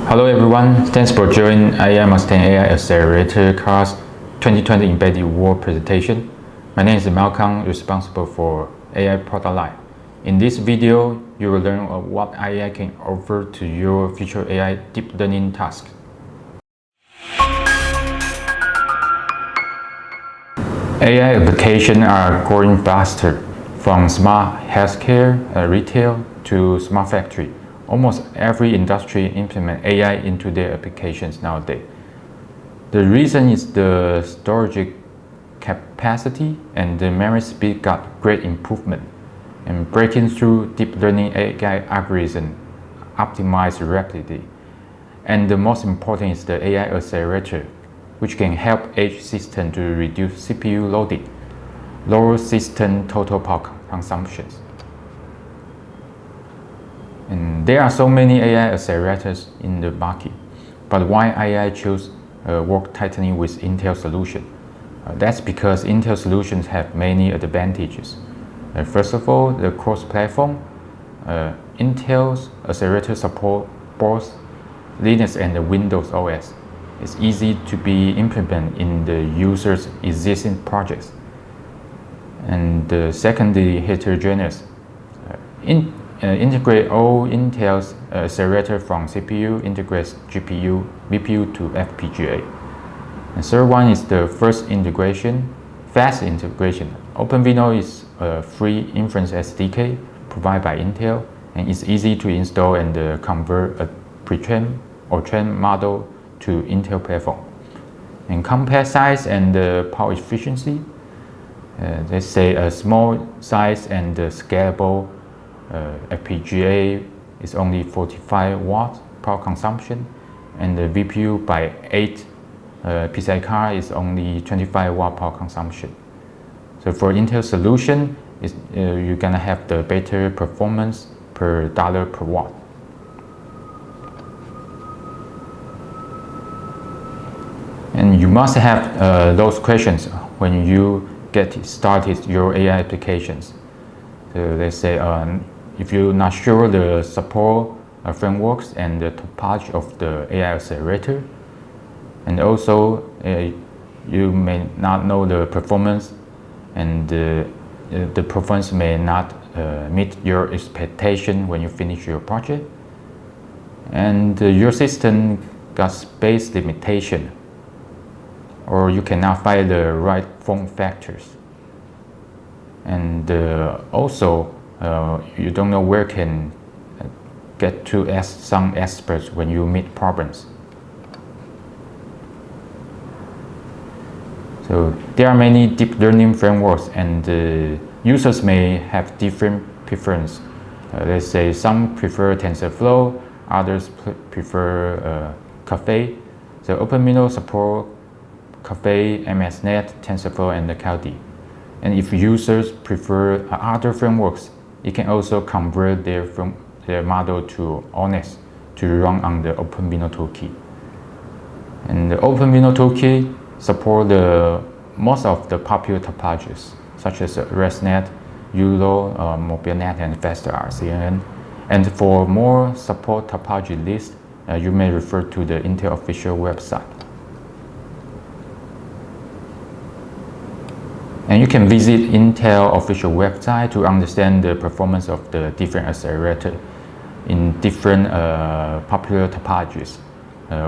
Hello everyone, thanks for joining IEI Mustang AI Accelerator class 2020 Embedded World presentation. My name is Malcolm, responsible for AI product line. In this video, you will learn what IEI can offer to your future AI deep learning task. AI applications are growing faster, from smart healthcare, retail to smart factory. Almost every industry implements AI into their applications nowadays. The reason is the storage capacity and the memory speed got great improvement, and breaking through deep learning AI algorithm optimized rapidly. And the most important is the AI Accelerator, which can help edge system to reduce CPU loading, lower system total power consumptions. And there are so many AI accelerators in the market, but why IEI chose work tightly with Intel solution? That's because Intel solutions have many advantages. First of all, the cross-platform. Intel's accelerator support both Linux and Windows OS. It's easy to be implemented in the user's existing projects. And secondly, heterogeneous. Integrate all Intel's accelerator from CPU, integrates GPU, VPU to FPGA. And third one is the first integration, fast integration. OpenVINO is a free inference SDK provided by Intel, and it's easy to install and convert a pre-trained or trained model to Intel platform. And compact size and power efficiency. Let's say a small size and scalable FPGA is only 45 watts power consumption, and the VPU by 8 PCI card is only 25 watt power consumption. So for Intel solution, you're gonna have the better performance per dollar per watt. And you must have those questions when you get started your AI applications. So let's say if you're not sure the support frameworks and the topology of the AI accelerator, and also you may not know the performance, and the performance may not meet your expectation when you finish your project, and your system got space limitation, or you cannot find the right form factors, and also you don't know where can get to ask some experts when you meet problems. So there are many deep learning frameworks, and users may have different preference. Let's say some prefer TensorFlow, others prefer Caffe. So OpenVINO support Caffe, MSNet, TensorFlow, and Kaldi. And if users prefer other frameworks, you can also convert their model to Honest to run on the OpenVINO toolkit. And the OpenVINO toolkit support most of the popular topologies, such as ResNet, ULO, MobileNet, and faster RCN. And for more support topology list, you may refer to the Intel official website. And you can visit Intel official website to understand the performance of the different accelerator in different popular topologies,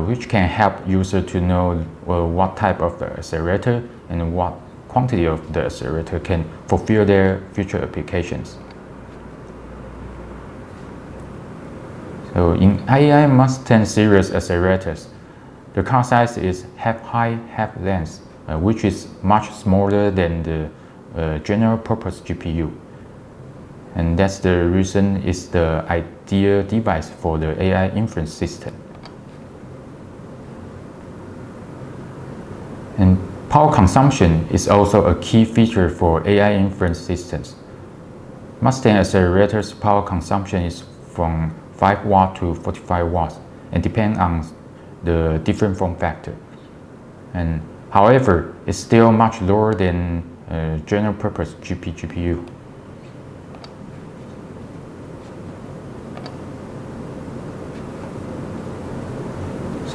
which can help users to know what type of accelerator and what quantity of the accelerator can fulfill their future applications. So in IEI Mustang series accelerators, the card size is half height, half length, which is much smaller than the general purpose GPU. And that's the reason it's the ideal device for the AI inference system. And power consumption is also a key feature for AI inference systems. Mustang accelerators power consumption is from 5 watts to 45 watts, and depends on the different form factor. And however, it's still much lower than general purpose GPU.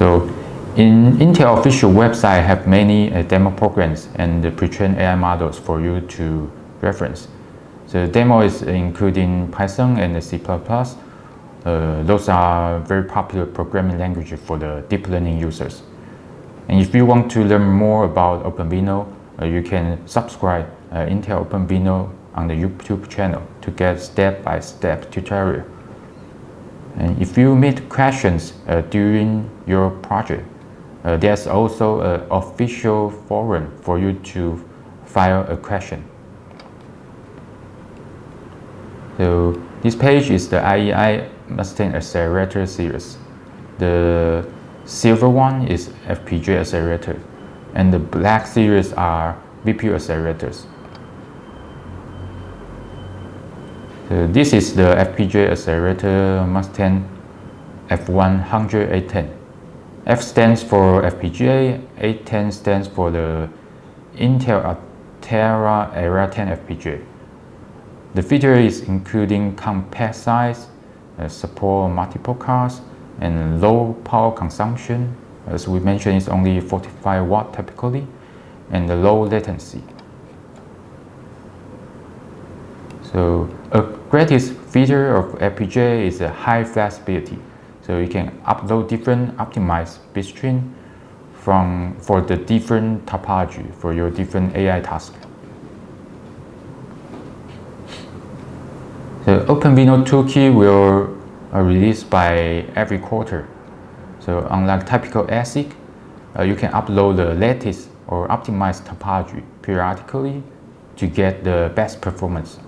So in Intel official website have many demo programs and pre-trained AI models for you to reference. The demo is including Python and C++. Those are very popular programming languages for the deep learning users. And if you want to learn more about OpenVINO, you can subscribe Intel OpenVINO on the YouTube channel to get step-by-step tutorial. And if you meet questions during your project, there's also an official forum for you to file a question. So this page is the IEI Mustang Accelerator series. The silver one is FPGA Accelerator, and the black series are VPU accelerators. So this is the FPGA Accelerator Mustang F100 810. F stands for FPGA, 810 stands for the Intel Altera Era 10 FPGA. The feature is including compact size, support multiple cores, and low power consumption. As we mentioned, it's only 45 watts typically, and the low latency. So a greatest feature of FPGA is a high flexibility. So you can upload different optimized bitstream for the different topology for your different AI tasks. The OpenVINO toolkit will release by every quarter. So unlike typical ASIC, you can upload the latest or optimized topology periodically to get the best performance.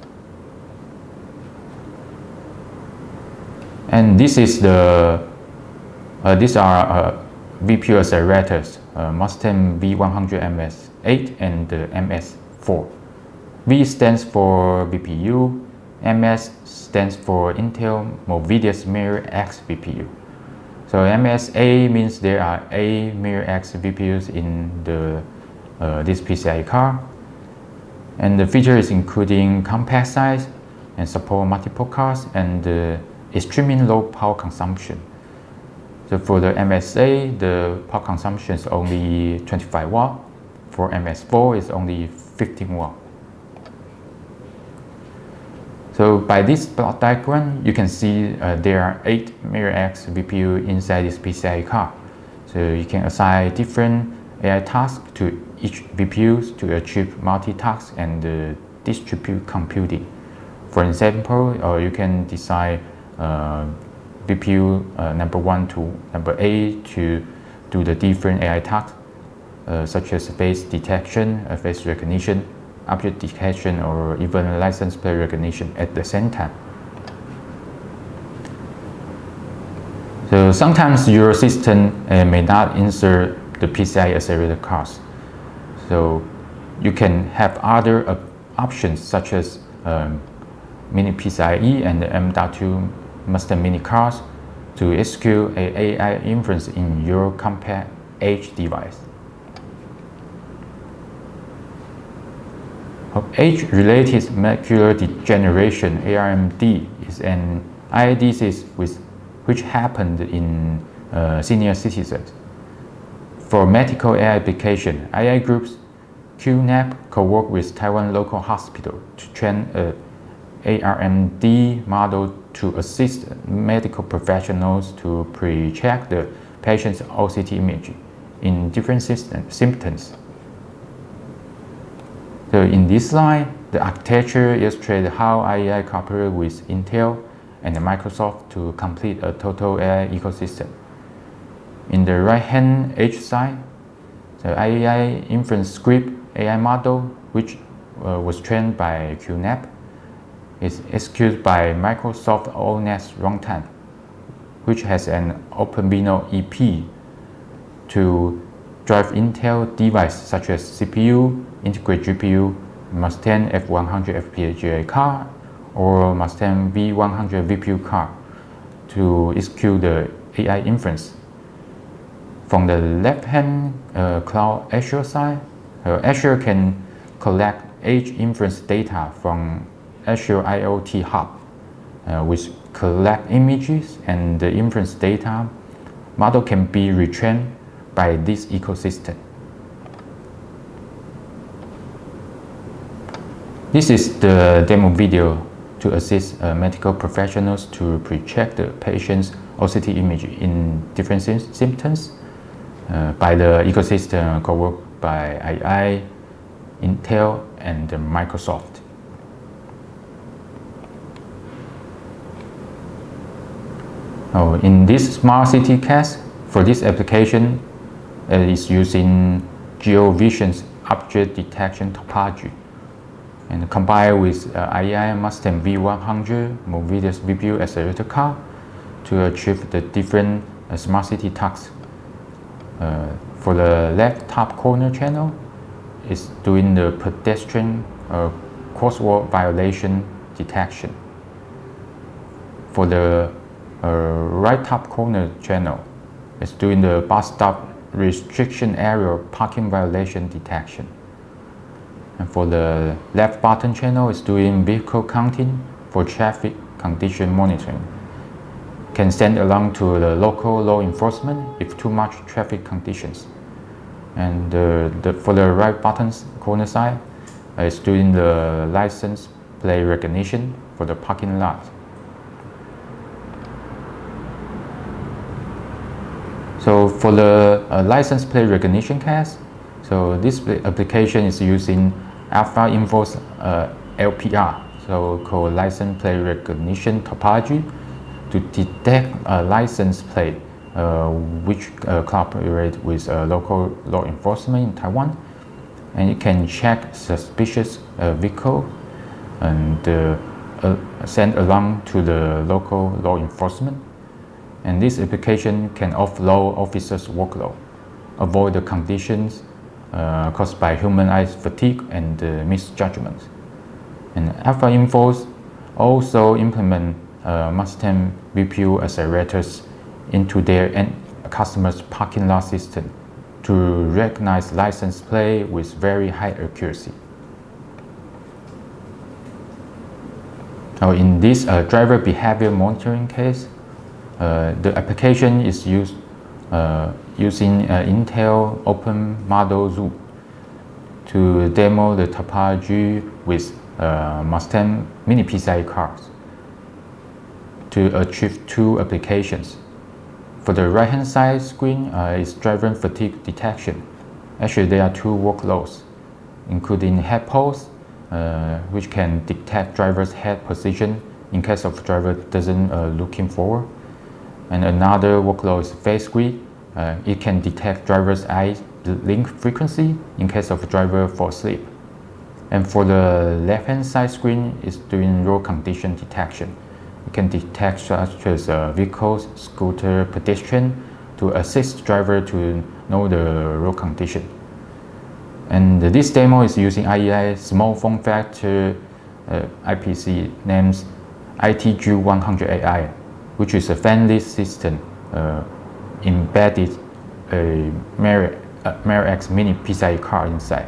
And this is these are VPU accelerators, Mustang V100 MS8 and the MS4. V stands for VPU, MS stands for Intel Movidius Mirror X VPU. So MSA means there are 8 Mirror X VPUs in this PCIe card. And the features including compact size and support multiple cores and extremely low power consumption. So for the MSA, the power consumption is only 25 watts. For MS4, it's only 15 watts. So by this block diagram, you can see there are 8 Mirror X VPU inside this PCIe card. So you can assign different AI tasks to each VPU to achieve multitask and distribute computing. For example, you can design VPU number 1 to number 8 to do the different AI tasks such as face detection, face recognition, object detection, or even license plate recognition at the same time. So sometimes your system may not insert the PCIe accelerator cards. So you can have other options such as mini PCIe and the M.2 Mustang mini cards to execute an AI inference in your compact edge device. Age-related macular degeneration (ARMD) is an eye disease which happened in senior citizens. For medical AI application, AI groups QNAP co-work with Taiwan local hospital to train a ARMD model to assist medical professionals to pre-check the patient's OCT image in different symptoms. So in this slide, the architecture illustrates how IEI cooperated with Intel and Microsoft to complete a total AI ecosystem. In the right-hand edge side, the IEI inference script AI model, which was trained by QNAP, is executed by Microsoft ONNX runtime, which has an OpenVINO EP to drive Intel devices such as CPU, integrated GPU, Mustang F100 FPGA card, or Mustang V100 VPU card to execute the AI inference. From the left-hand cloud Azure side, Azure can collect edge inference data from Azure IoT Hub, which collect images and the inference data model can be retrained by this ecosystem. This is the demo video to assist medical professionals to pre-check the patient's OCT image in different symptoms by the ecosystem co-worked by IEI, Intel, and Microsoft. In this smart CT case, for this application, it is using GeoVision's object detection topology and combined with IEI Mustang V100 Movidius VPU accelerator card to achieve the different smart city tasks. For the left top corner channel, it's doing the pedestrian crosswalk violation detection. For the right top corner channel, it's doing the bus stop restriction area parking violation detection. And for the left bottom channel, it's doing vehicle counting for traffic condition monitoring. Can send along to the local law enforcement if too much traffic conditions. And for the right bottom corner side, it's doing the license plate recognition for the parking lot. So for the license plate recognition case, so this application is using Alpha Info's LPR, so called license plate recognition topology, to detect a license plate which cooperate with local law enforcement in Taiwan, and it can check suspicious vehicle and send along to the local law enforcement. And this application can offload officers' workload, avoid the conditions caused by human eye fatigue and misjudgment. And Alpha Infos also implement Mustang VPU accelerators into their end customers' parking lot system to recognize license plate with very high accuracy. Now, in this driver behavior monitoring case, the application is using Intel Open Model Zoo to demo the topology with Mustang mini PCIe cards to achieve two applications. For the right-hand side screen is driver fatigue detection. Actually, there are two workloads, including head pose, which can detect driver's head position in case of driver doesn't looking forward. And another workload is face grid. It can detect driver's eye blink frequency in case of driver fall asleep. And for the left-hand side screen is doing road condition detection. It can detect such as vehicles, scooter, pedestrian to assist driver to know the road condition. And this demo is using IEI small form factor IPC named ITG100 AI, which is a fanless system embedded a MirrorX mini PCIe card inside.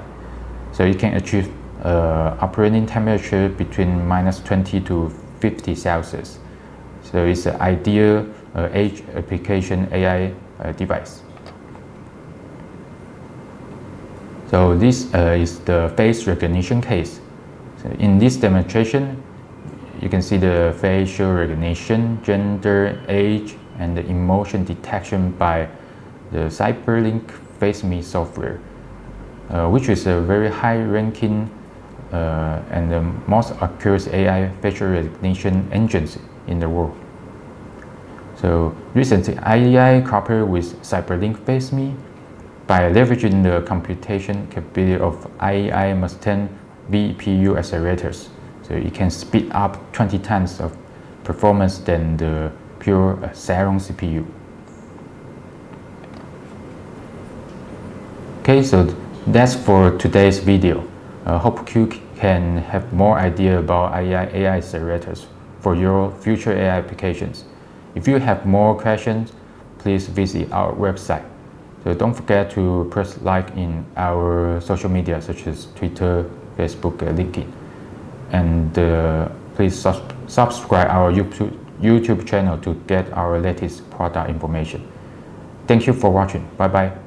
So it can achieve operating temperature between -20 to 50 Celsius. So it's an ideal edge application AI device. So this is the face recognition case. So in this demonstration, you can see the facial recognition, gender, age, and the emotion detection by the CyberLink FaceMe software, which is a very high-ranking and the most accurate AI facial recognition engines in the world. So recently, IEI cooperated with CyberLink FaceMe by leveraging the computation capability of IEI Mustang VPU accelerators. So it can speed up 20 times of performance than the pure Celeron CPU. Okay, so that's for today's video. Hope you can have more idea about IEI AI accelerators for your future AI applications. If you have more questions, please visit our website. So don't forget to press like in our social media such as Twitter, Facebook, LinkedIn. And please subscribe our YouTube channel to get our latest product information. Thank you for watching. Bye bye.